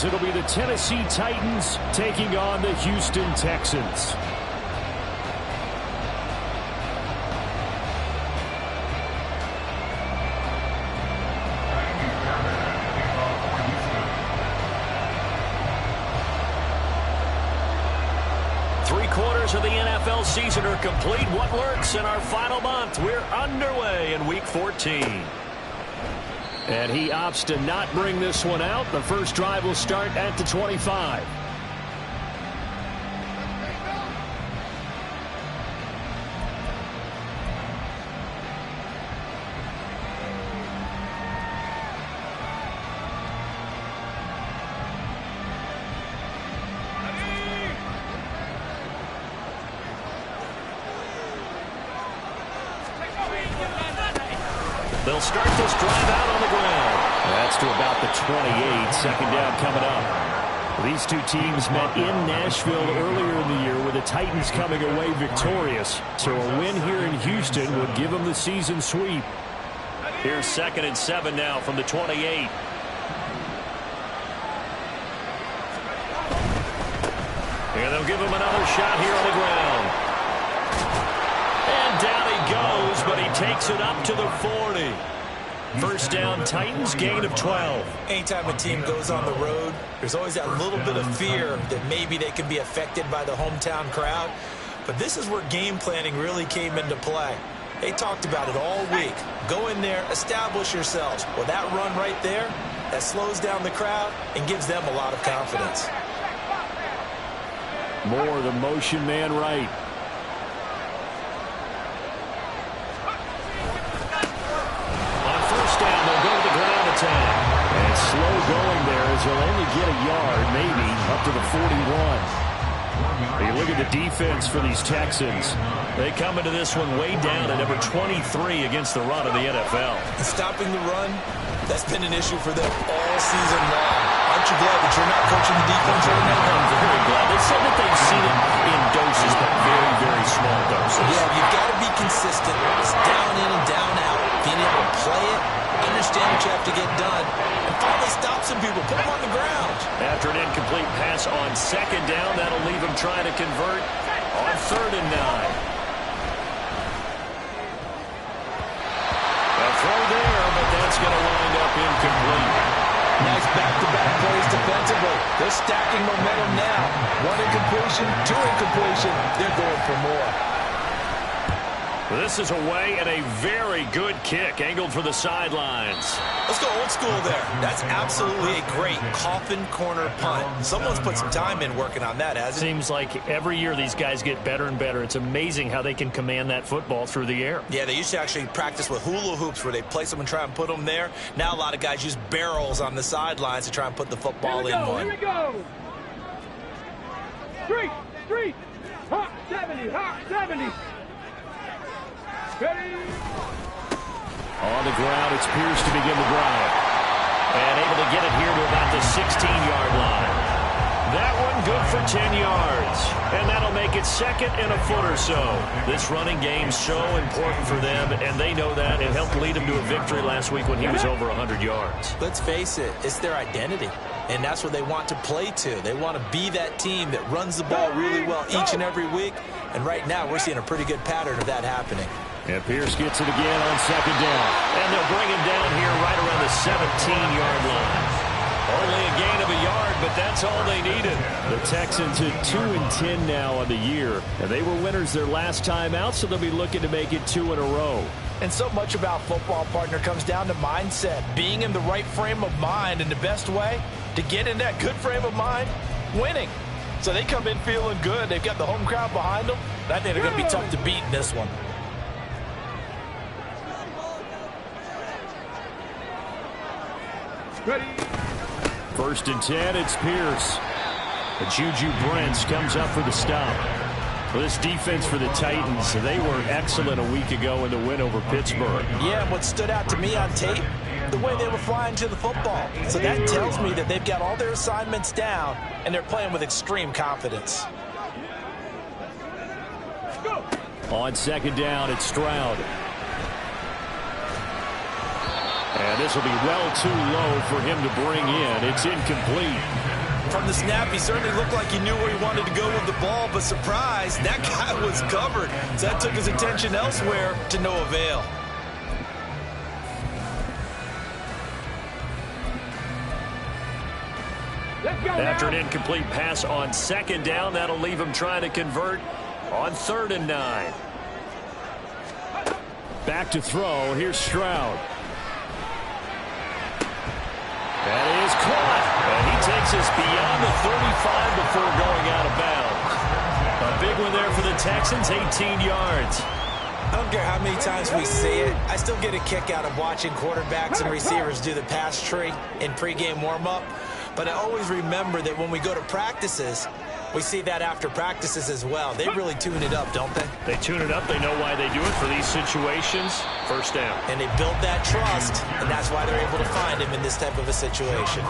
It'll be the Tennessee Titans taking on the Houston Texans. Three-quarters of the NFL season are complete. What lurks in our final month? We're underway in Week 14. And he opts to not bring this one out. The first drive will start at the 25. They'll start this drive out on the ground. That's to about the 28. Second down coming up. These two teams met in Nashville earlier in the year with the Titans coming away victorious. So a win here in Houston would give them the season sweep. Here's 2nd and 7 now from the 28. And they'll give him another shot here on the ground. And down he goes, but he takes it up to the 40. First down, Titans, gain of 12. Anytime a team goes on the road, there's always that little bit of fear that maybe they can be affected by the hometown crowd. But this is where game planning really came into play. They talked about it all week. Go in there, establish yourselves. Well, that run right there, that slows down the crowd and gives them a lot of confidence. More the motion man right. And slow going there as he'll only get a yard, maybe, up to the 41. You look at the defense for these Texans. They come into this one way down at number 23 against the run of the NFL. And stopping the run, that's been an issue for them all season long. Aren't you glad that you're not coaching the defense right now? I'm very glad. They said that they've seen it in doses, but very, very small doses. Yeah, you've got to be consistent. It's down in and down out. Being able to play it, understand what you have to get done, and finally stop some people, put them on the ground. After an incomplete pass on 2nd down, that'll leave him trying to convert on 3rd and 9. A throw there, but that's going to wind up incomplete. Nice back-to-back plays defensively. They're stacking momentum now. 1 incompletion, 2 incompletion. They're going for more. This is away and a very good kick angled for the sidelines. Let's go old school there. That's absolutely a great coffin corner punt. Someone's put some time in working on that, hasn't it? Seems like every year these guys get better and better. It's amazing how they can command that football through the air. Yeah, they used to actually practice with hula hoops where they place them and try and put them there. Now a lot of guys use barrels on the sidelines to try and put the football in one. Here we go. Street. Hot 70. Ready. On the ground, it's Pierce to begin the drive. And able to get it here to about the 16-yard line. That one good for 10 yards. And that'll make it 2nd and a foot or so. This running game's so important for them, and they know that. It helped lead them to a victory last week when he was over 100 yards. Let's face it, it's their identity. And that's what they want to play to. They want to be that team that runs the ball really well each and every week. And right now, we're seeing a pretty good pattern of that happening. And Pierce gets it again on 2nd down. And they'll bring him down here right around the 17-yard line. Only a gain of a yard, but that's all they needed. The Texans at 2-10 now on the year. And they were winners their last time out, so they'll be looking to make it 2 in a row. And so much about football, partner, comes down to mindset. Being in the right frame of mind, and the best way to get in that good frame of mind, winning. So they come in feeling good. They've got the home crowd behind them. I think they're going to be tough to beat in this one. Ready. 1st and 10, it's Pierce. And Juju Brents comes up for the stop. Well, this defense for the Titans, they were excellent a week ago in the win over Pittsburgh. Yeah, what stood out to me on tape, the way they were flying to the football. So that tells me that they've got all their assignments down, and they're playing with extreme confidence. On 2nd down, it's Stroud. And this will be well too low for him to bring in. It's incomplete. From the snap, he certainly looked like he knew where he wanted to go with the ball, but surprise, that guy was covered. So that took his attention elsewhere to no avail. After an incomplete pass on second down, that'll leave him trying to convert on 3rd and 9. Back to throw. Here's Stroud. That is caught. And he takes us beyond the 35 before going out of bounds. A big one there for the Texans, 18 yards. I don't care how many times we see it. I still get a kick out of watching quarterbacks and receivers do the pass tree in pregame warm-up. But I always remember that when we go to practices, we see that after practices as well. They really tune it up, don't they? They tune it up. They know why they do it for these situations. First down. And they build that trust, and that's why they're able to find him in this type of a situation.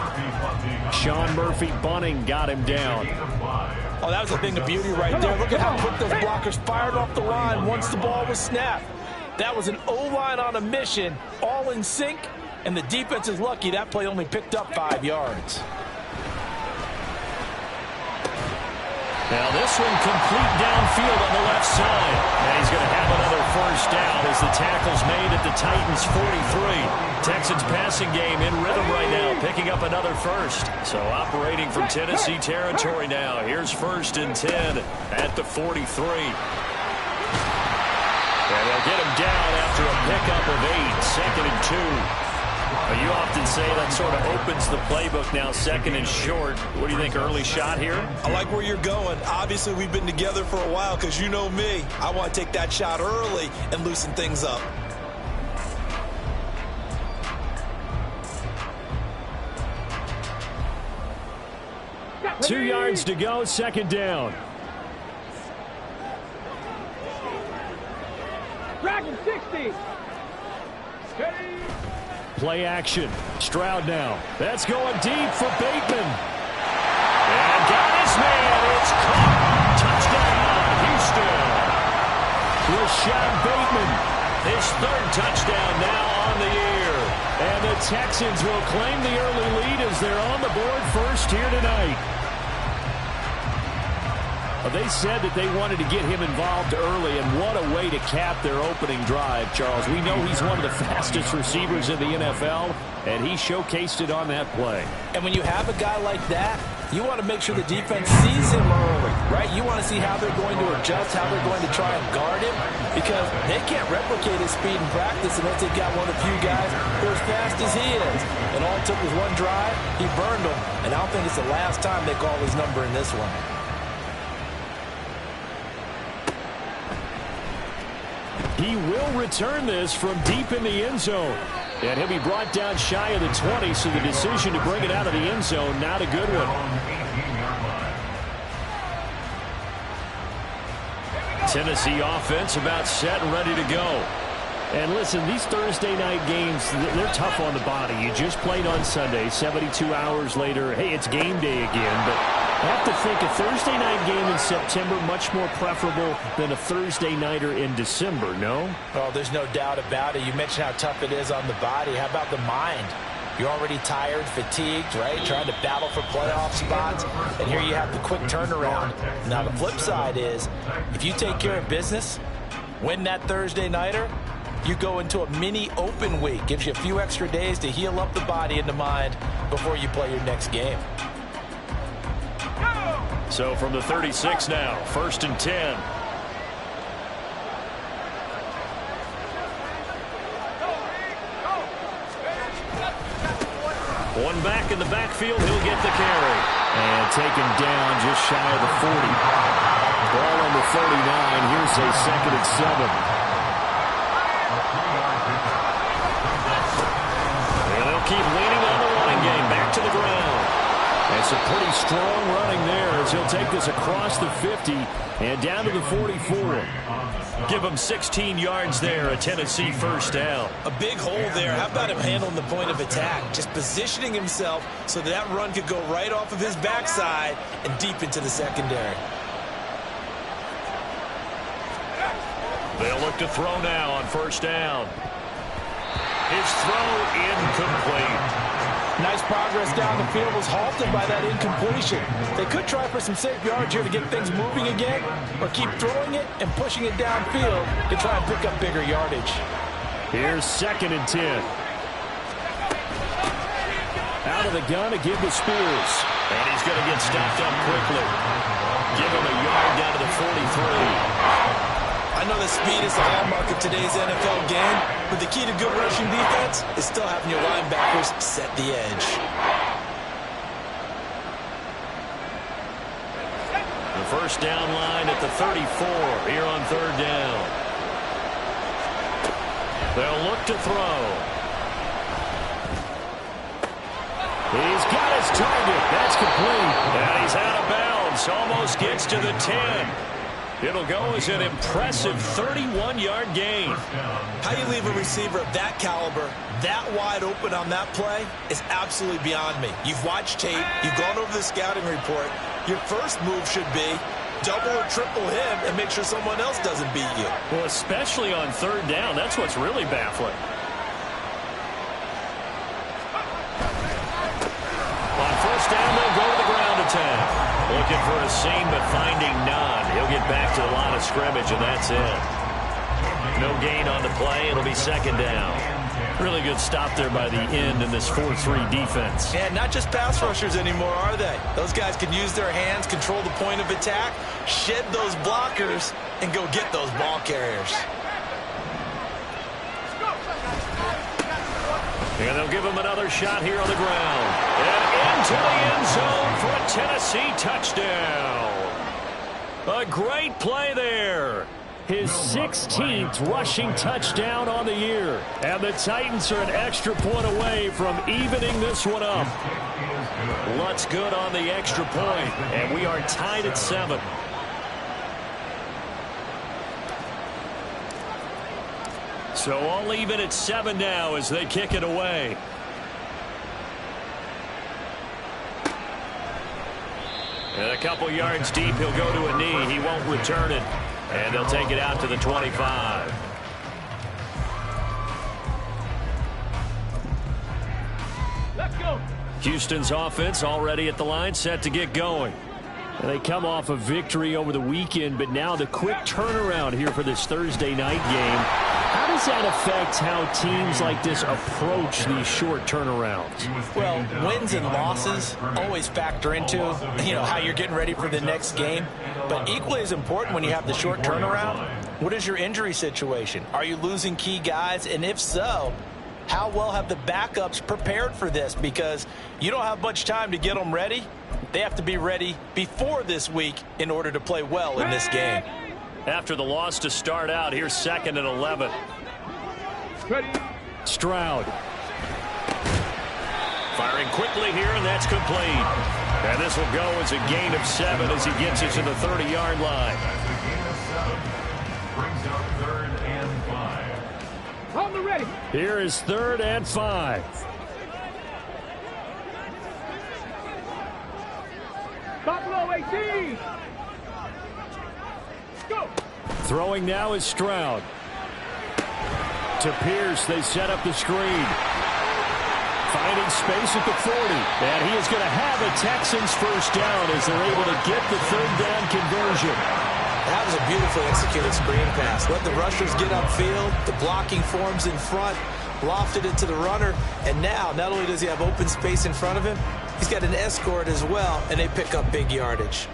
Sean Murphy bunting got him down. Oh, that was a thing of beauty right there. Look at how quick those blockers fired off the line once the ball was snapped. That was an O-line on a mission, all in sync, and the defense is lucky that play only picked up 5 yards. Now this one complete downfield on the left side. And he's going to have another first down as the tackle's made at the Titans' 43. Texans passing game in rhythm right now, picking up another first. So operating from Tennessee territory now. Here's 1st and 10 at the 43. And they'll get him down after a pickup of 8, 2nd and 2. You often say that sort of opens the playbook now, 2nd and short. What do you think, early shot here? I like where you're going. Obviously, we've been together for a while because you know me. I want to take that shot early and loosen things up. Two yards to go, 2nd down. Dragon 60. Play action. Stroud now. That's going deep for Bateman. And got his man. It's caught. Touchdown, Houston. Rashad Bateman. His 3rd touchdown now on the year. And the Texans will claim the early lead as they're on the board first here tonight. They said that they wanted to get him involved early, and what a way to cap their opening drive, Charles. We know he's one of the fastest receivers in the NFL, and he showcased it on that play. And when you have a guy like that, you want to make sure the defense sees him early, right? You want to see how they're going to adjust, how they're going to try and guard him, because they can't replicate his speed in practice unless they've got one of the few guys who are as fast as he is. And all it took was one drive, he burned them, and I don't think it's the last time they call his number in this one. He will return this from deep in the end zone. And he'll be brought down shy of the 20, so the decision to bring it out of the end zone, not a good one. Tennessee offense about set and ready to go. And listen, these Thursday night games, they're tough on the body. You just played on Sunday, 72 hours later, hey, it's game day again. But I have to think a Thursday night game in September much more preferable than a Thursday nighter in December, no? Oh, there's no doubt about it. You mentioned how tough it is on the body. How about the mind? You're already tired, fatigued, right? Trying to battle for playoff spots. And here you have the quick turnaround. Now, the flip side is, if you take care of business, win that Thursday nighter, you go into a mini open week. Gives you a few extra days to heal up the body and the mind before you play your next game. So from the 36 now, 1st and 10. One back in the backfield, he'll get the carry. And taken down just shy of the 40. Ball on the 39, here's a 2nd and 7. And they'll keep leaning on the running game, back to the ground. And some pretty strong running there as he'll take this across the 50 and down to the 44. Give him 16 yards there, a Tennessee first down. A big hole there. How about him handling the point of attack? Just positioning himself so that run could go right off of his backside and deep into the secondary. They'll look to throw now on first down. His throw incomplete. Nice progress down the field was halted by that incompletion. They could try for some safe yards here to get things moving again, or keep throwing it and pushing it downfield to try and pick up bigger yardage. Here's 2nd and 10. Out of the gun to give to Spears. And he's going to get stopped up quickly. Give him a yard down to the 43. I know that speed is the hallmark of today's NFL game, but the key to good rushing defense is still having your linebackers set the edge. The first down line at the 34 here on 3rd down. They'll look to throw. He's got his target. That's complete. And he's out of bounds. Almost gets to the 10. It'll go as an impressive 31-yard gain. How you leave a receiver of that caliber that wide open on that play is absolutely beyond me. You've watched tape. You've gone over the scouting report. Your first move should be double or triple him and make sure someone else doesn't beat you. Well, especially on 3rd down. That's what's really baffling. On 1st down, they'll go to the ground attack. Looking for a seam, but finding none. He'll get back to the line of scrimmage, and that's it. No gain on the play. It'll be 2nd down. Really good stop there by the end in this 4-3 defense. And not just pass rushers anymore, are they? Those guys can use their hands, control the point of attack, shed those blockers, and go get those ball carriers. And they'll give him another shot here on the ground. And into the end zone for a Tennessee touchdown. A great play there. His 16th rushing touchdown on the year. And the Titans are an extra point away from evening this one up. Lutz good on the extra point. And we are tied at 7. So all even at 7 now as they kick it away. And a couple yards deep, he'll go to a knee. He won't return it. And they'll take it out to the 25. Let's go. Houston's offense already at the line, set to get going. And they come off a victory over the weekend, but now the quick turnaround here for this Thursday night game. How does that affect how teams like this approach these short turnarounds? Well, wins and losses always factor into, how you're getting ready for the next game. But equally as important when you have the short turnaround, what is your injury situation? Are you losing key guys? And if so, how well have the backups prepared for this? Because you don't have much time to get them ready. They have to be ready before this week in order to play well in this game. After the loss to start out, here's 2nd and 11. Ready. Stroud. Firing quickly here, and that's complete. And this will go as a gain of 7 as he gets it to the 30-yard line. Brings up 3rd and 5. On the ready. Here is 3rd and 5. Buffalo 18. Go. Throwing now is Stroud. To Pierce, they set up the screen. Finding space at the 40. And he is going to have a Texans first down as they're able to get the 3rd down conversion. That was a beautifully executed screen pass. Let the rushers get upfield. The blocking forms in front. Lofted it to the runner. And now, not only does he have open space in front of him, he's got an escort as well, and they pick up big yardage.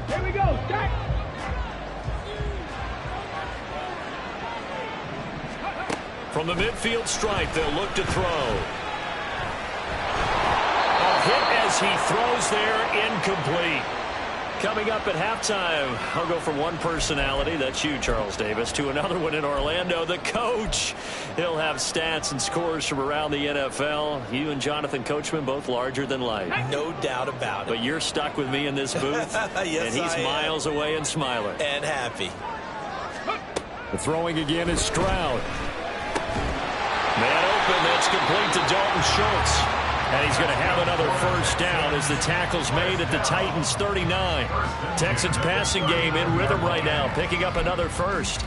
Here we go. Jack. From the midfield stripe, they'll look to throw. A hit as he throws there, incomplete. Coming up at halftime, I'll go from one personality, that's you, Charles Davis, to another one in Orlando, the coach. He'll have stats and scores from around the NFL. You and Jonathan Coachman, both larger than life. No doubt about it. But you're stuck with me in this booth, yes, and he's miles away and smiling. And happy. The throwing again is Stroud. Man open, that's complete to Dalton Schultz. And he's going to have another first down as the tackle's made at the Titans 39. Texans passing game in rhythm right now, picking up another first.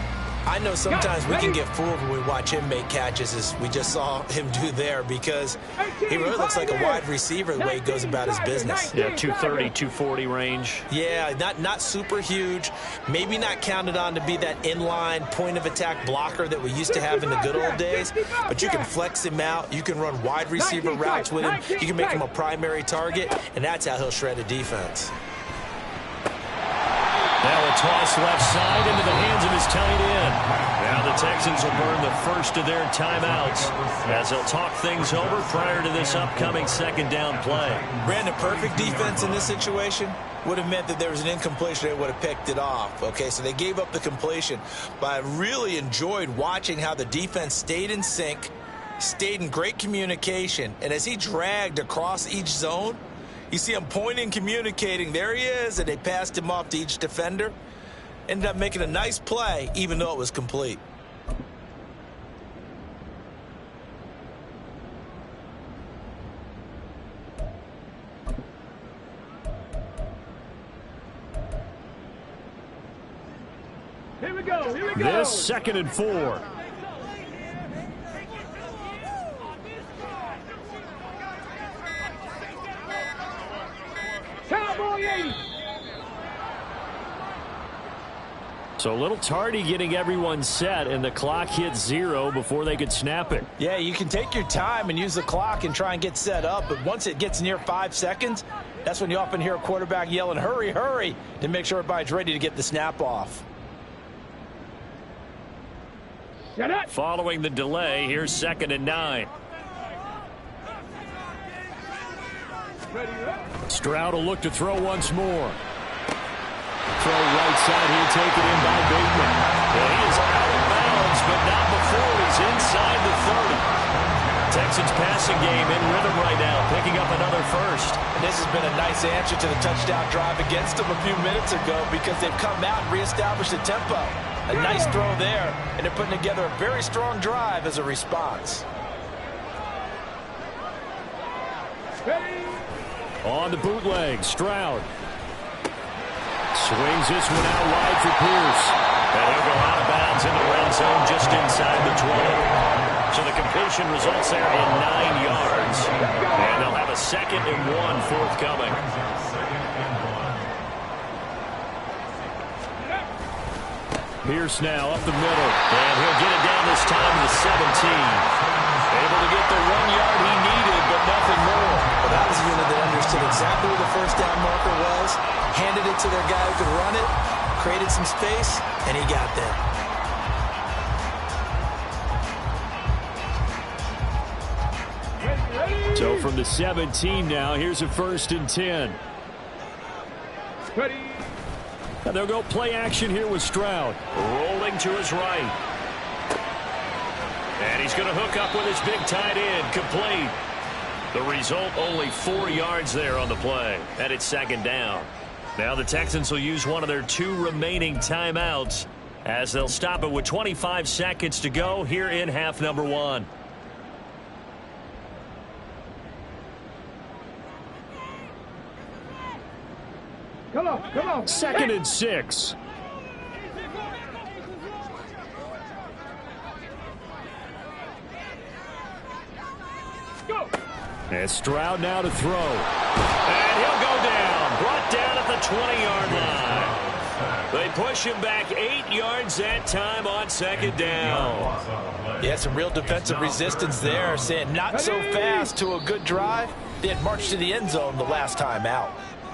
I know sometimes we can get fooled when we watch him make catches, as we just saw him do there, because he really looks like a wide receiver the way he goes about his business. Yeah, 230, 240 range. Yeah, not super huge. Maybe not counted on to be that inline point-of-attack blocker that we used to have in the good old days, but you can flex him out. You can run wide receiver routes with him. You can make him a primary target, and that's how he'll shred a defense. Now a toss left side into the hands of his tight end. Now the Texans will burn the first of their timeouts as they'll talk things over prior to this upcoming second down play. Brandon, perfect defense in this situation would have meant that there was an incompletion. They would have picked it off. Okay, so they gave up the completion. But I really enjoyed watching how the defense stayed in sync, stayed in great communication, and as he dragged across each zone, you see him pointing, communicating. There he is, and they passed him off to each defender. Ended up making a nice play, even though it was complete. Here we go. Here we go. This 2nd and 4. Cowboy 80. So a little tardy getting everyone set, and the clock hit 0 before they could snap it. Yeah, you can take your time and use the clock and try and get set up, but once it gets near 5 seconds, that's when you often hear a quarterback yelling, hurry, hurry, to make sure everybody's ready to get the snap off. Shut up. Following the delay, here's 2nd and 9. Ready up. Stroud will look to throw once more. Throw right side here, taken in by Bateman. And he is out of bounds, but not before he's inside the 30. Texans passing game in rhythm right now, picking up another first. And this has been a nice answer to the touchdown drive against them a few minutes ago, because they've come out and reestablished the tempo. A nice throw there, and they're putting together a very strong drive as a response. Ready. On the bootleg, Stroud. Swings this one out wide for Pierce. And he'll go out of bounds in the red zone just inside the 20. So the completion results there in 9 yards. And they'll have a 2nd and 1 forthcoming. Pierce now up the middle. And he'll get it down this time to the 17. Able to get the 1 yard he needed, but nothing more. Well, that was a unit that understood exactly where the first down marker was, handed it to their guy who could run it, created some space, and he got there. So from the 17 now, here's a 1st and 10. Ready. And they'll go play action here with Stroud. Rolling to his right. And he's going to hook up with his big tight end. Complete. The result, only 4 yards there on the play. And it's 2nd down. Now the Texans will use one of their 2 remaining timeouts as they'll stop it with 25 seconds to go here in half number 1. Come on. Come on. 2nd and 6. Go. And Stroud now to throw. And he'll go down. Brought down at the 20-yard line. They push him back 8 yards that time on 2nd down. Yeah, some real defensive resistance there, saying not so fast to a good drive. They had marched to the end zone the last time out.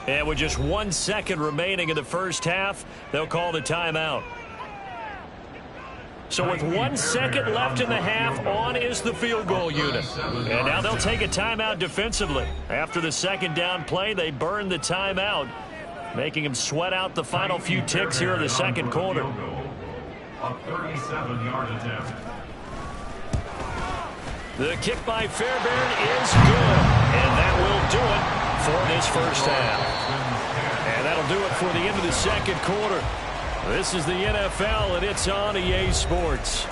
And with just 1 second remaining in the first half, they'll call the timeout. So with 1 second left in the half, on is the field goal unit. And now they'll take a timeout defensively. After the 2nd down play, they burn the timeout, making them sweat out the final few ticks here in the 2nd quarter. A 37-yard attempt. The kick by Fairbairn is good. And that will do it for this first half. And that'll do it for the end of the 2nd quarter. This is the NFL, and it's on EA Sports.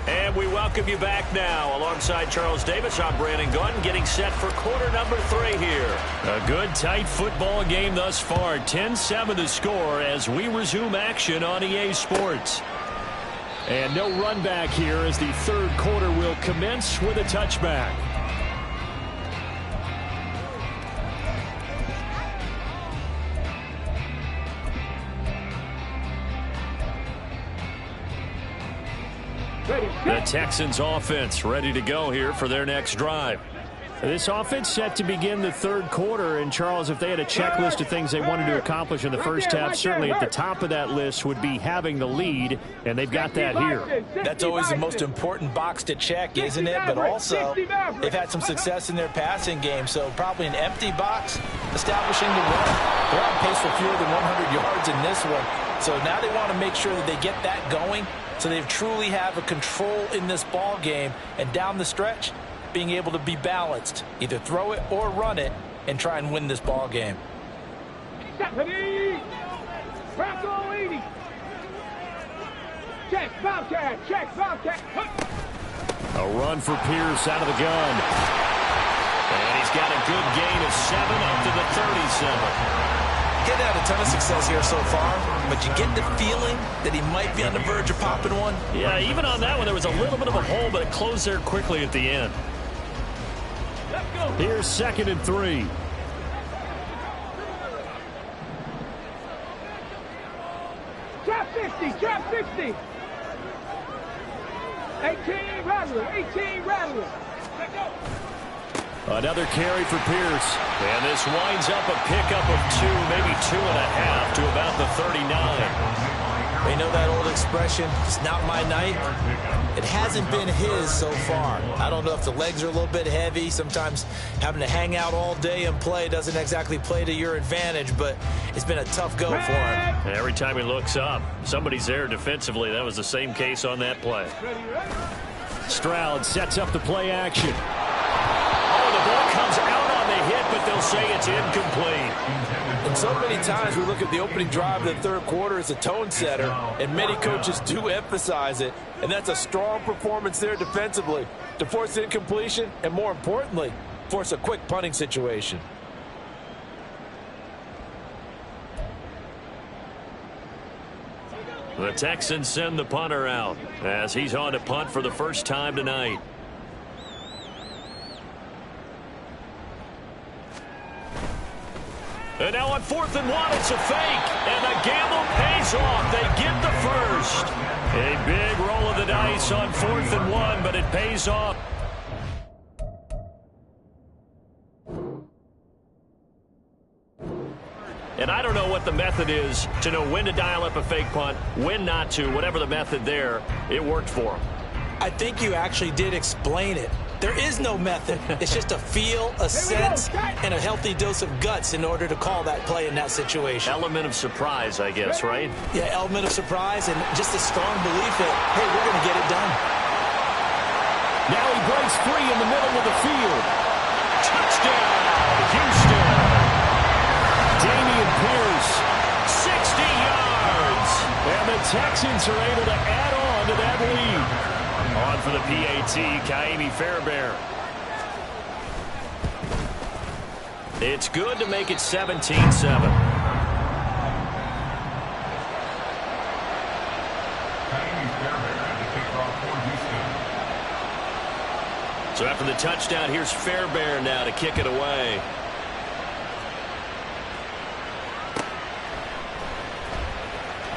And And we welcome you back now. Alongside Charles Davis, I'm Brandon Gunn, getting set for quarter number 3 here. A good, tight football game thus far. 10-7 the score as we resume action on EA Sports. And no run back here as the third quarter will commence with a touchback. The Texans offense ready to go here for their next drive. This offense set to begin the third quarter. And, Charles, if they had a checklist of things they wanted to accomplish in the first half, certainly at the top of that list would be having the lead, and they've got that here. That's always the most important box to check, isn't it? But also, they've had some success in their passing game, so probably an empty box establishing the run. They're on pace for fewer than 100 yards in this one. So now they want to make sure that they get that going so they truly have a control in this ball game, and down the stretch, being able to be balanced, either throw it or run it, and try and win this ball game. Check, Bobcat. A run for Pierce out of the gun. And he's got a good gain of 7 up to the 37. He's had a ton of success here so far, but you get the feeling that he might be on the verge of popping one. Yeah, even on that one, there was a little bit of a hole, but it closed there quickly at the end. Here's 2nd and 3. Trap 60. 18 Rattler. Another carry for Pierce. And this winds up a pickup of 2, maybe 2.5 to about the 39. You know that old expression, it's not my night? It hasn't been his so far. I don't know if the legs are a little bit heavy. Sometimes having to hang out all day and play doesn't exactly play to your advantage, but it's been a tough go for him. And every time he looks up, somebody's there defensively. That was the same case on that play. Stroud sets up the play action. Oh, the ball comes out on the hit, but they'll say it's incomplete. And so many times we look at the opening drive of the third quarter as a tone setter, and many coaches do emphasize it, and that's a strong performance there defensively to force incompletion and, more importantly, force a quick punting situation. The Texans send the punter out as he's on to punt for the first time tonight. And now on 4th and 1, it's a fake. And the gamble pays off. They get the first. A big roll of the dice on 4th and 1, but it pays off. And I don't know what the method is to know when to dial up a fake punt, when not to. Whatever the method there, it worked for him. I think you actually did explain it. There is no method. It's just a feel, a sense, and a healthy dose of guts in order to call that play in that situation. Element of surprise, I guess, right? Yeah, element of surprise and just a strong belief that, hey, we're going to get it done. Now he breaks free in the middle of the field. Touchdown, Houston. Damian Pierce, 60 yards. And the Texans are able to add on to that lead. On for the PAT, Kaimi Fairbairn. It's good to make it 17-7. So after the touchdown, here's Fairbairn now to kick it away.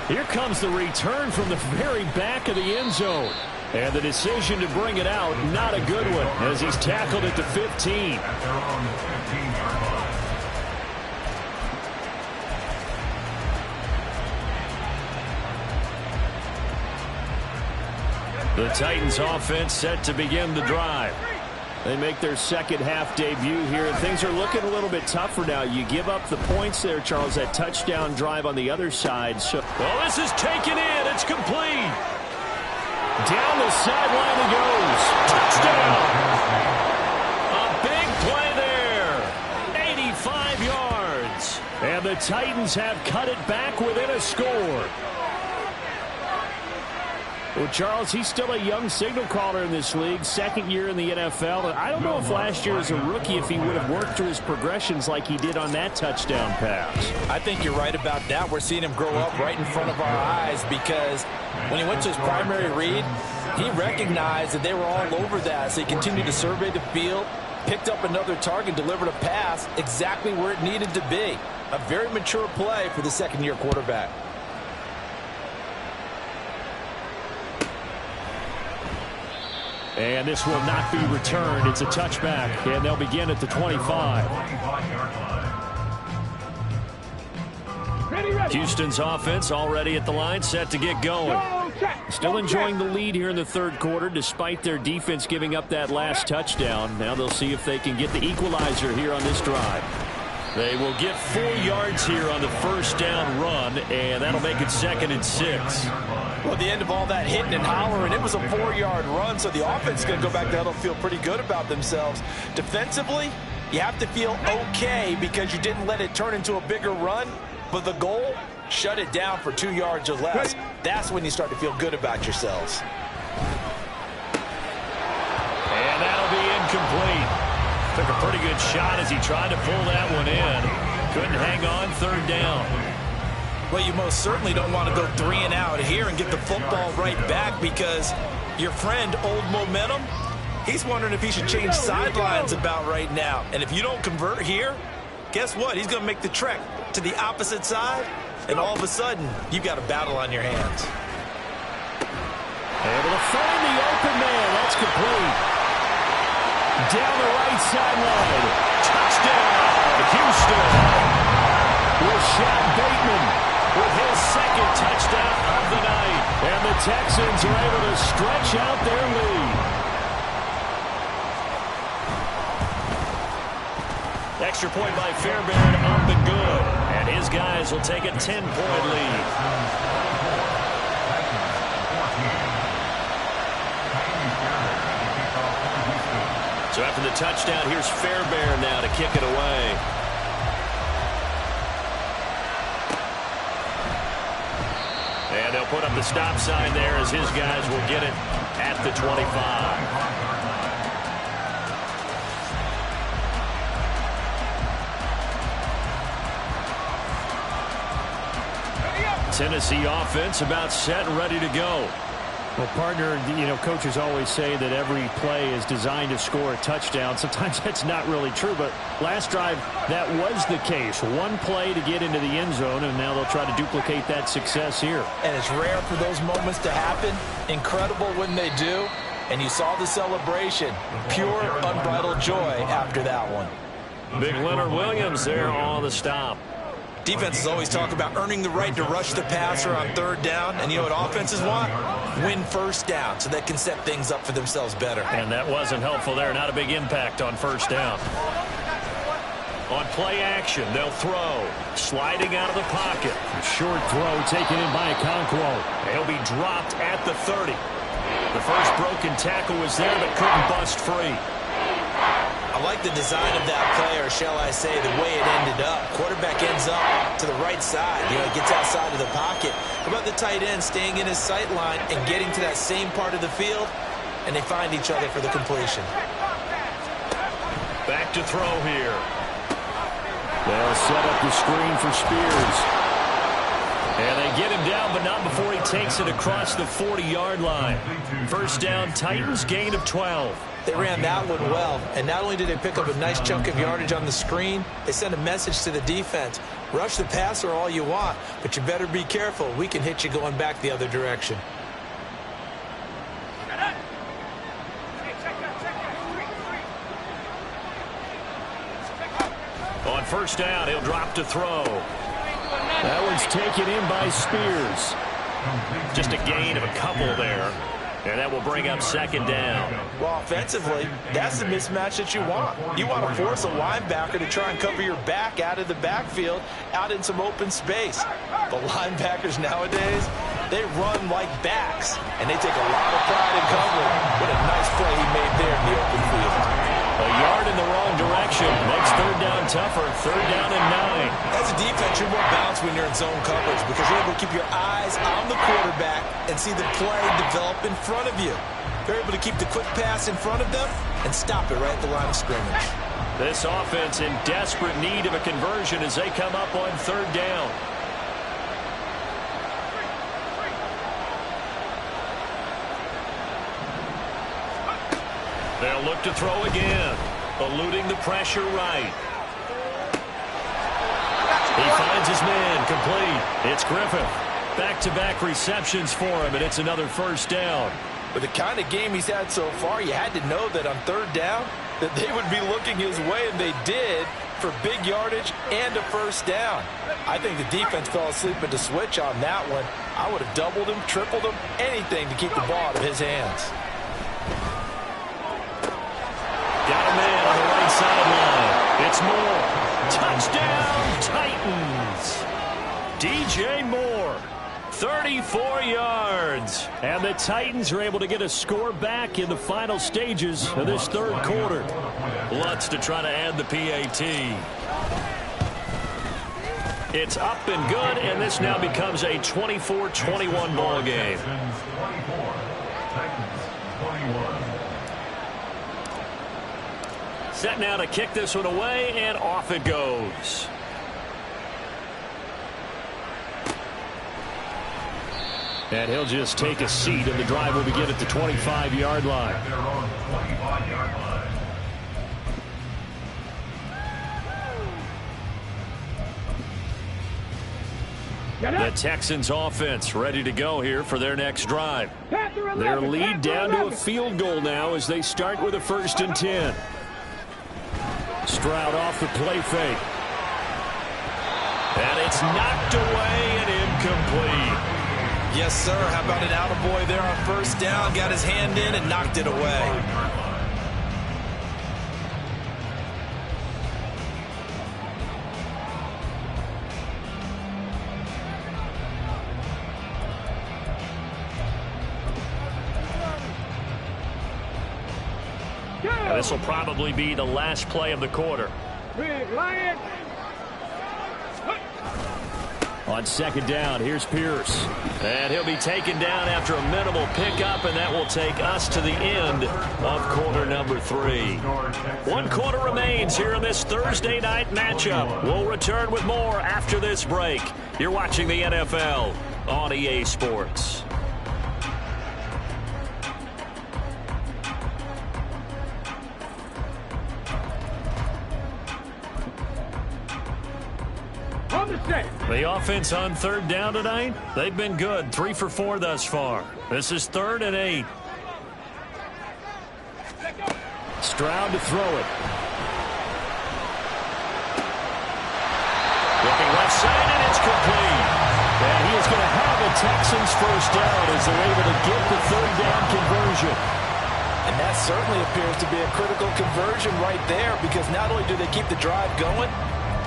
Here comes the return from the very back of the end zone. And the decision to bring it out, not a good one, as he's tackled at the 15. The Titans offense set to begin the drive. They make their second half debut here, and things are looking a little bit tougher now. You give up the points there, Charles, that touchdown drive on the other side. So, well, this is taken in. It's complete. Down the sideline he goes. Touchdown. A big play there. 85 yards. And the Titans have cut it back within a score. Well, Charles, he's still a young signal caller in this league, second year in the NFL. And I don't know if last year as a rookie if he would have worked through his progressions like he did on that touchdown pass. I think you're right about that. We're seeing him grow up right in front of our eyes because when he went to his primary read, he recognized that they were all over that. So he continued to survey the field, picked up another target, delivered a pass exactly where it needed to be. A very mature play for the second-year quarterback. And this will not be returned. It's a touchback, and they'll begin at the 25. Houston's offense already at the line, set to get going. Still enjoying the lead here in the third quarter, despite their defense giving up that last touchdown. Now they'll see if they can get the equalizer here on this drive. They will get 4 yards here on the first down run, and that'll make it 2nd and 6. Well, at the end of all that hitting and hollering, it was a 4-yard run, so the offense is going to go back there. They'll feel pretty good about themselves. Defensively, you have to feel okay because you didn't let it turn into a bigger run, but the goal, shut it down for 2 yards or less. That's when you start to feel good about yourselves. And that'll be incomplete. Took a pretty good shot as he tried to pull that one in. Couldn't hang on, 3rd down. Well, you most certainly don't want to go 3 and out here and get the football right back because your friend, Old Momentum, he's wondering if he should change sidelines about right now. And if you don't convert here, guess what? He's going to make the trek to the opposite side, and all of a sudden, you've got a battle on your hands. Able to find the open man. That's complete. Down the right sideline. Touchdown, Houston. Rashad Bateman with his 2nd touchdown of the night. And the Texans are able to stretch out their lead. Extra point by Fairbairn up and good. And his guys will take a 10-point lead. So after the touchdown, here's Fairbairn now to kick it away. And they'll put up the stop sign there as his guys will get it at the 25. Tennessee offense about set and ready to go. Well, partner, coaches always say that every play is designed to score a touchdown. Sometimes that's not really true, but last drive, that was the case. One play to get into the end zone, and now they'll try to duplicate that success here. And it's rare for those moments to happen. Incredible when they do. And you saw the celebration. Pure, unbridled joy after that one. Big Leonard Williams there on the stop. Defenses always talk about earning the right to rush the passer on 3rd down. And you know what offenses want? Win 1st down so they can set things up for themselves better. And that wasn't helpful there. Not a big impact on 1st down. On play action, they'll throw. Sliding out of the pocket. Short throw taken in by Okonkwo. He'll be dropped at the 30. The first broken tackle was there but couldn't bust free. I like the design of that play, or shall I say the way it ended up. Quarterback ends up to the right side. He gets outside of the pocket. How about the tight end staying in his sight line and getting to that same part of the field, and they find each other for the completion. Back to throw here. They'll set up the screen for Spears. And they get him down, but not before he takes it across the 40-yard line. 1st down, Titans, gain of 12. They ran that one well, and not only did they pick up a nice chunk of yardage on the screen, they sent a message to the defense. Rush the passer all you want, but you better be careful. We can hit you going back the other direction. On 1st down, he'll drop to throw. That one's taken in by Spears. Just a gain of a couple there. And that will bring up 2nd down. Well, offensively, that's the mismatch that you want. You want to force a linebacker to try and cover your back out of the backfield, out in some open space. The linebackers nowadays, they run like backs, and they take a lot of pride in covering. What a nice play he made there in the open field. A yard in the wrong direction. Makes third down tougher. Third down and 9. As a defense, you're more balanced when you're in zone coverage because you're able to keep your eyes on the quarterback and see the play develop in front of you. They're able to keep the quick pass in front of them and stop it right at the line of scrimmage. This offense in desperate need of a conversion as they come up on third down. They'll look to throw again. Eluding the pressure right. He finds his man complete. It's Griffith. Back-to-back receptions for him, and it's another first down. With the kind of game he's had so far, you had to know that on third down that they would be looking his way, and they did, for big yardage and a first down. I think the defense fell asleep at the switch on that one. I would have doubled him, tripled him, anything to keep the ball out of his hands. Got a man on the right sideline. It's Moore. Touchdown, Titans. DJ Moore, 34 yards. And the Titans are able to get a score back in the final stages of this third quarter. Lutz to try to add the PAT. It's up and good, and this now becomes a 24-21 ball game. Set now to kick this one away, and off it goes. And he'll just take a seat, and the drive will begin at the 25-yard line. The Texans offense ready to go here for their next drive. Their lead down to a field goal now as they start with a 1st and 10. Stroud off the play fake. And it's knocked away and incomplete. Yes, sir. How about an attaboy there on first down? Got his hand in and knocked it away. This will probably be the last play of the quarter. Big Lion. On 2nd down, here's Pierce. And he'll be taken down after a minimal pickup, and that will take us to the end of quarter number 3. 1 quarter remains here in this Thursday night matchup. We'll return with more after this break. You're watching the NFL on EA Sports. The offense on 3rd down tonight, they've been good. 3 for 4 thus far. This is 3rd and 8. Stroud to throw it. Looking left side, and it's complete. And he is going to have a Texans first down as they're able to get the 3rd down conversion. And that certainly appears to be a critical conversion right there because not only do they keep the drive going,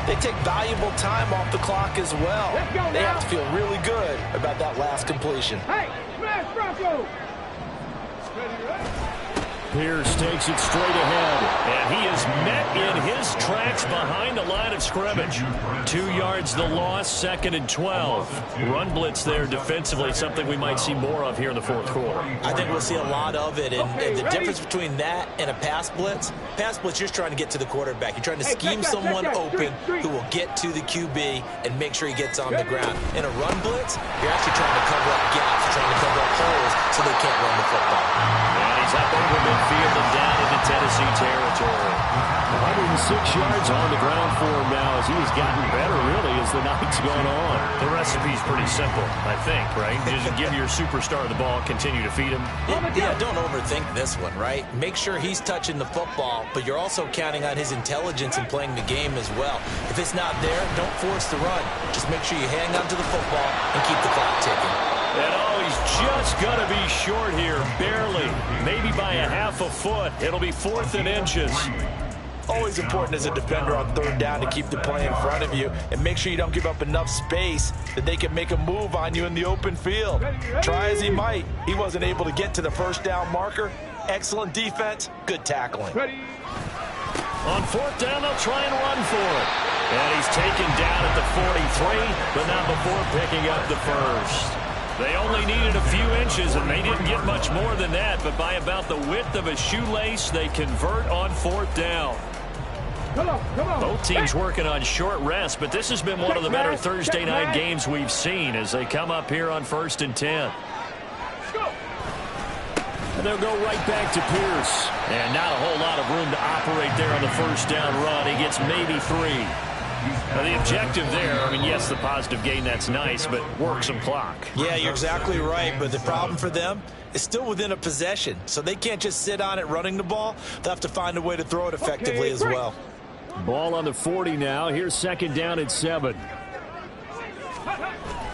they take valuable time off the clock as well. They have to feel really good about that last completion. Hey, smash Bronco! Pierce takes it straight ahead, and he is met in his tracks behind the line of scrimmage. 2 yards the loss, 2nd and 12. Run blitz there defensively, something we might see more of here in the 4th quarter. I think we'll see a lot of it, and the difference between that and a pass blitz, you're just trying to get to the quarterback. You're trying to scheme someone open who will get to the QB and make sure he gets on the ground. In a run blitz, you're actually trying to cover up gaps, you're trying to cover up holes so they can't run the football. And he's up over midfield and down into Tennessee territory. 106 yards on the ground for him now as he has gotten better, really, as the night's gone on. The recipe's pretty simple, I think, right? Just give your superstar the ball, continue to feed him. Yeah, don't overthink this one, right? Make sure he's touching the football, but you're also counting on his intelligence in playing the game as well. If it's not there, don't force the run. Just make sure you hang on to the football and keep the clock ticking. And he's just going to be short here, barely. Maybe by a half a foot. It'll be 4th and inches. Always important as a defender on 3rd down to keep the play in front of you and make sure you don't give up enough space that they can make a move on you in the open field. Try as he might, he wasn't able to get to the 1st down marker. Excellent defense, good tackling. Ready. On fourth down, they'll try and run for it. And he's taken down at the 43, but not before picking up the first. They only needed a few inches, and they didn't get much more than that. But by about the width of a shoelace, they convert on fourth down. Come on. Both teams working on short rest, but this has been one of the better Thursday night games we've seen as they come up here on 1st and 10. And they'll go right back to Pierce. And not a whole lot of room to operate there on the first down run. He gets maybe 3. Now, the objective there, I mean, yes, the positive gain, that's nice, but work some clock. Yeah, you're exactly right, but the problem for them is still within a possession, so they can't just sit on it running the ball. They'll have to find a way to throw it effectively as well. Ball on the 40 now. Here's 2nd down at 7.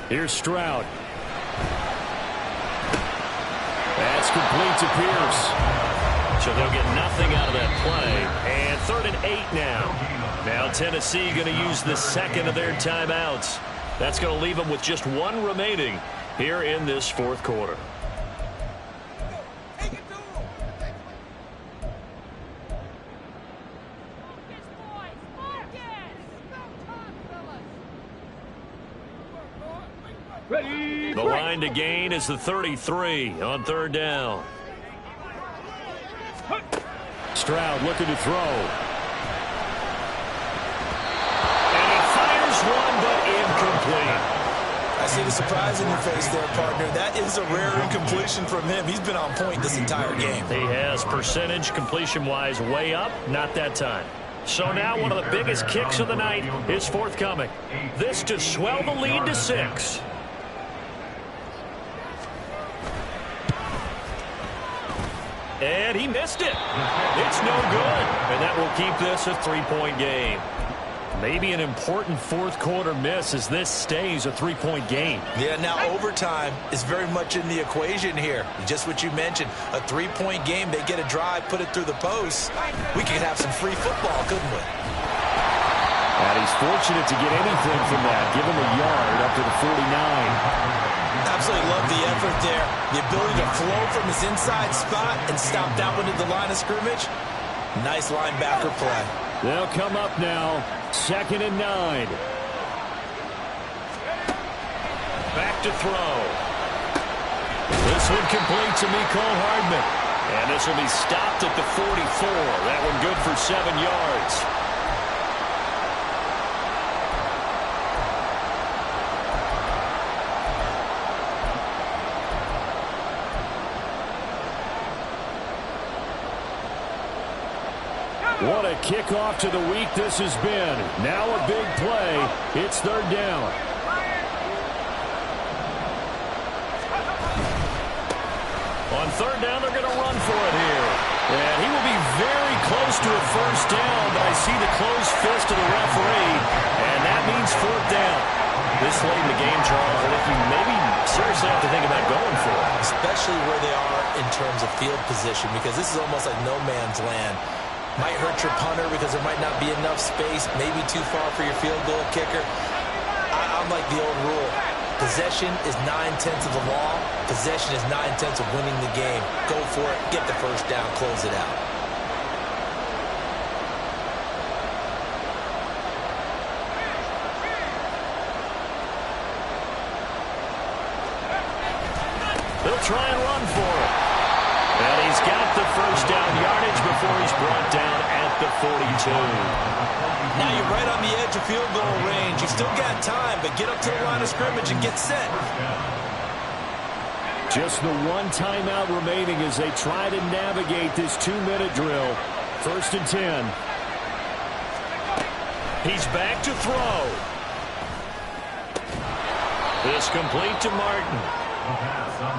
Here's Stroud. That's complete to Pierce. So they'll get nothing out of that play. And 3rd and 8 now. Now Tennessee going to use the second of their timeouts. That's going to leave them with just 1 remaining here in this 4th quarter. The line to gain is the 33 on 3rd down. Stroud looking to throw. One, but incomplete. I see the surprise in your face there, partner. That is a rare incompletion from him. He's been on point this entire game. He has percentage completion-wise way up, not that time. So now one of the biggest kicks of the night is forthcoming. This to swell the lead to 6. And he missed it. It's no good. And that will keep this a 3-point game. Maybe an important 4th quarter miss as this stays a 3-point game. Yeah, now overtime is very much in the equation here. Just what you mentioned, a 3-point game. They get a drive, put it through the post. We could have some free football, couldn't we? And he's fortunate to get anything from that. Give him a yard up to the 49. Absolutely love the effort there. The ability to flow from his inside spot and stop that one at the line of scrimmage. Nice linebacker play. They'll come up now. 2nd and 9. Back to throw. This one complete to Mecole Hardman. And this will be stopped at the 44. That one good for 7 yards. What a kickoff to the week this has been. Now a big play. It's 3rd down. On 3rd down, they're going to run for it here. And he will be very close to a first down, but I see the closed fist of the referee, and that means 4th down. This late in the game, Charles, I think you maybe seriously have to think about going for it. Especially where they are in terms of field position, because this is almost like no man's land. Might hurt your punter because there might not be enough space, maybe too far for your field goal kicker. I'm like the old rule. Possession is 9/10 of the law. Possession is 9/10 of winning the game. Go for it. Get the first down. Close it out. They'll try and run for it. And he's got the first down yardage before he's brought down at the 42. Now you're right on the edge of field goal range. You've still got time, but get up to the line of scrimmage and get set. Just the 1 timeout remaining as they try to navigate this 2-minute drill. 1st and 10. He's back to throw. This complete to Martin.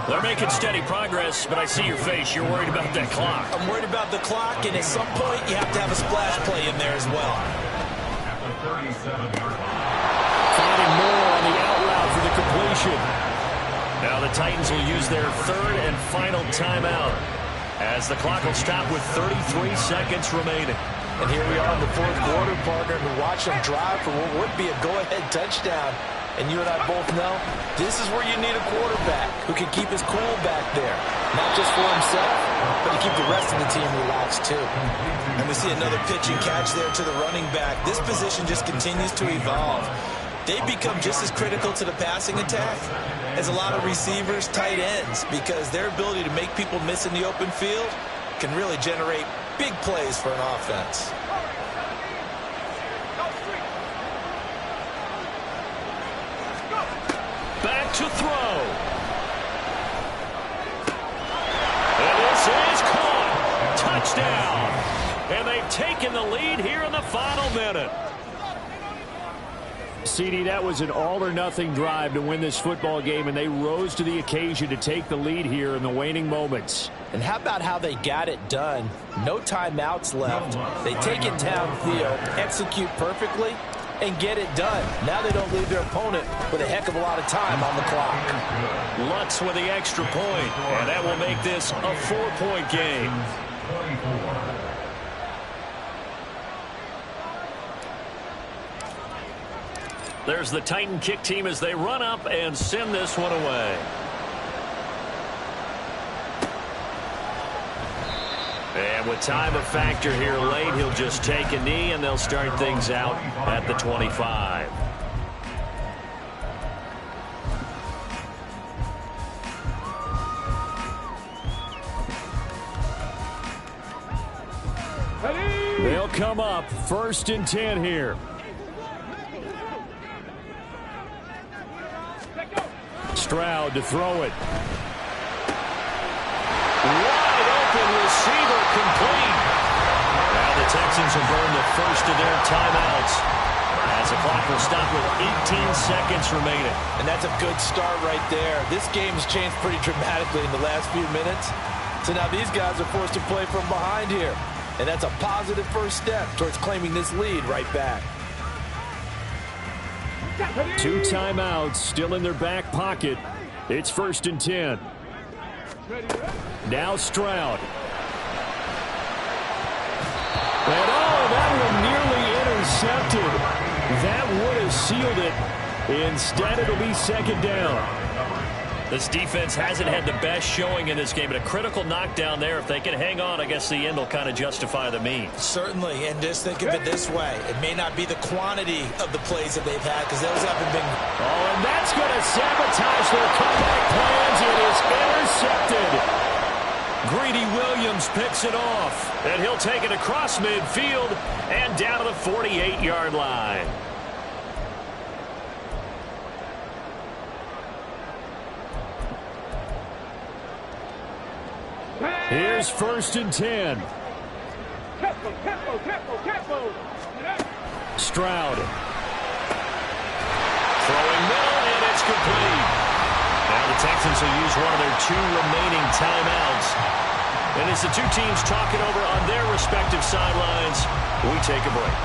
They're making steady progress, but I see your face. You're worried about that clock. I'm worried about the clock, and at some point you have to have a splash play in there as well. Finding more on the out route for the completion. Now the Titans will use their 3rd and final timeout as the clock will stop with 33 seconds remaining. And here we are in the 4th quarter, partner, and watch them drive for what would be a go-ahead touchdown. And you and I both know this is where you need a quarterback who can keep his cool back there. Not just for himself, but to keep the rest of the team relaxed too. And we see another pitch and catch there to the running back. This position just continues to evolve. They become just as critical to the passing attack as a lot of receivers, tight ends, because their ability to make people miss in the open field can really generate big plays for an offense. Back to throw. And this is caught. Touchdown. And they've taken the lead here in the final minute. CD, that was an all-or-nothing drive to win this football game, and they rose to the occasion to take the lead here in the waning moments. And how about how they got it done? No timeouts left. They take it downfield, execute perfectly, and get it done. Now they don't leave their opponent with a heck of a lot of time on the clock. Lutz with the extra point, and that will make this a 4-point game. There's the Titan kick team as they run up and send this one away. And with time a factor here late, he'll just take a knee, and they'll start things out at the 25. They'll come up 1st and 10 here. Stroud to throw it. Wide open receiver complete. Now the Texans will burn the first of their timeouts as the clock will stop with 18 seconds remaining. And that's a good start right there. This game has changed pretty dramatically in the last few minutes. So now these guys are forced to play from behind here. And that's a positive first step towards claiming this lead right back. 2 timeouts still in their back pocket. It's 1st and 10. Now Stroud. And that one nearly intercepted. That would have sealed it. Instead, it'll be 2nd down. This defense hasn't had the best showing in this game, but a critical knockdown there. If they can hang on, I guess the end will kind of justify the means. Certainly, and just think of it this way. It may not be the quantity of the plays that they've had, because those haven't been... Oh, and that's going to sabotage their comeback plans. It is intercepted. Greedy Williams picks it off, and he'll take it across midfield and down to the 48-yard line. Here's 1st and 10. Stroud. Throwing middle, and it's complete. Now the Texans will use one of their 2 remaining timeouts. And as the two teams talk it over on their respective sidelines, we take a break.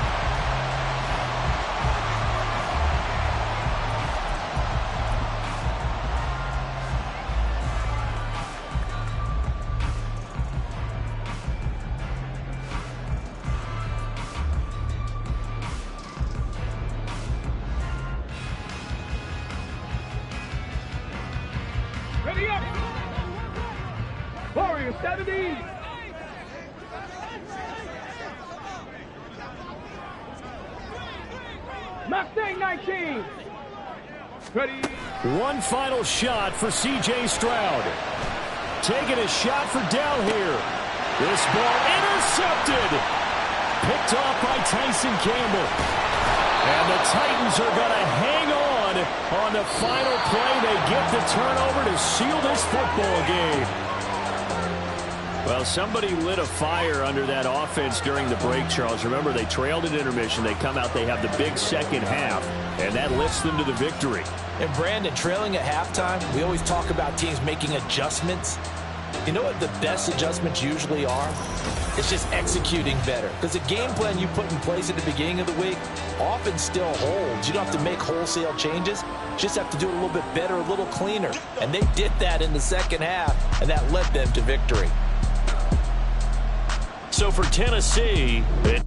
Ready up! Warriors 70! Mustang 19! Ready? One final shot for C.J. Stroud. Taking a shot for down here. This ball intercepted. Picked off by Tyson Campbell. And the Titans are going to hang on the final play. They get the turnover to seal this football game. Well, somebody lit a fire under that offense during the break, Charles. Remember, they trailed at intermission. They come out, they have the big second half, and that lifts them to the victory. And Brandon, trailing at halftime, we always talk about teams making adjustments. You know what the best adjustments usually are? It's just executing better. Because the game plan you put in place at the beginning of the week often still holds. You don't have to make wholesale changes. You just have to do it a little bit better, a little cleaner. And they did that in the second half, and that led them to victory. So for Tennessee, it